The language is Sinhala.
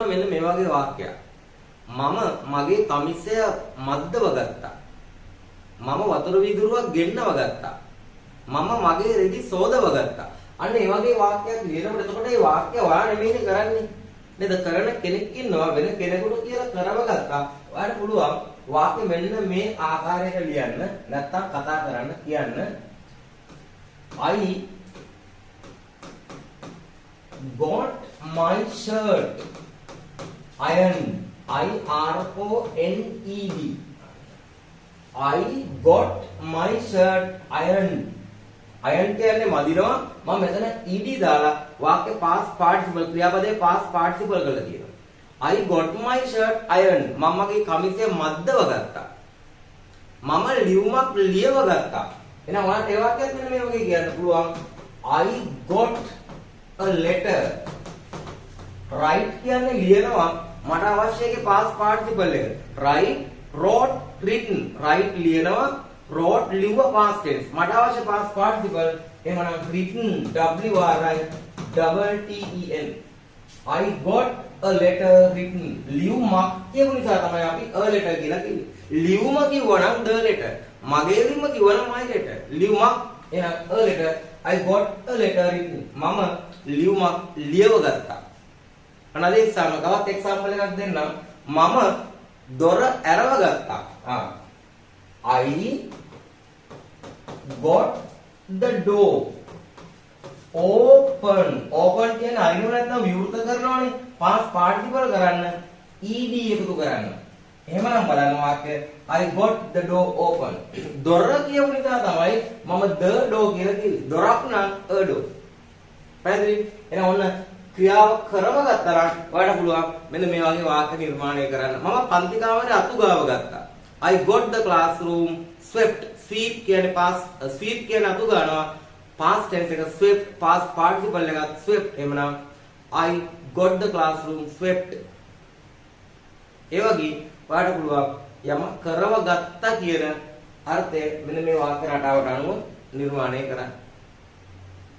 මෙන්න මේ වගේ වාක්‍යයක්. මම මගේ කමිසය මද්දව ගත්තා. මම වතුර වීදුරුවක් ගෙන්නව ගත්තා. මම මගේ රෙදි සෝදව ගත්තා. අන්න ඒ වගේ වාක්‍යයක් ලියනකොට එතකොට මේ වාක්‍ය ඔයා නෙමෙයිනේ කරන්නේ. නේද? කරන කෙනෙක් ඉන්නවා වෙන කෙනෙකුට කියලා කරව ගත්තා. ඔයාලට පුළුවන් වාක්‍ය මෙන්න මේ ආකාරයට ලියන්න. නැත්තම් කතා කරන්න කියන්න. I got my shirt ironed. I-R-O-N-E-D. I got my shirt ironed. iron කියන්නේ මදිනවා. මම මෙතන ed දාලා වාක්‍ය past participle ක්‍රියාපදයේ past participle කරලා තියෙනවා. I got my shirt ironed. මම මගේ කමිසය මද්දව ගත්තා. මම ලියුමක් ලියව ගත්තා. එහෙනම් ඔයාලට ඒ වාක්‍යයක් මෙන්න මේ වගේ කියන්න පුළුවන්. I got a letter. write කියන්නේ ලියනවා. මට අවශ්‍ය එකේ past participle එක. write, wrote, written. write ලියනවා, wrote ලිව්ව past tense. මට අවශ්‍ය past participle එහෙමනම් written W R I double T E N. I got a letter written. ලියුමක් කියපු නිසා තමයි අපි a letter කියලා කිව්වේ. ලියුම කිව්වනම් the letter. මගේ ලියුම කිව්වනම් my letter. ලියුමක් එහෙනම් a letter. I got a letter written. මම ලියුමක් ලියව ගත්තා. අනද තවත් එක්සැම්පල් එකක් දෙන්නම්. මම දොර ඇරව ගත්තා. I got the door open. open කියන්නේ අරිනු නැත්නම් විවෘත කරනවානේ. past participle කරන්න ed එකතු කරන්න. එහෙමනම් බලන්න වාක්‍ය I got the door open. දොර කියපු නිසා තමයි මම the door කියලා කිව්වේ. දොරක් නම් a door. පැහැදිලි? එහෙනම් ඔන්න ක්‍රියාව කරව ගත්තා නම් ඔයාලට පුළුවන් මෙන්න මේ වගේ වාක්‍ය නිර්මාණය කරන්න. මම පන්ති කාමරේ අතු ගාව ගත්තා. I got the classroom swept. sweep කියන්නේ past sweep කියන්නේ අතු ගන්නවා. past tense එක swept past participle එක swept. එhmenan I got the classroom swept. ඒ වගේ ඔයාලට පුළුවන් යම කරව ගත්තා කියන අර්ථය මෙන්න මේ වාක්‍ය රටාවට අනුව නිර්මාණය කරන්න.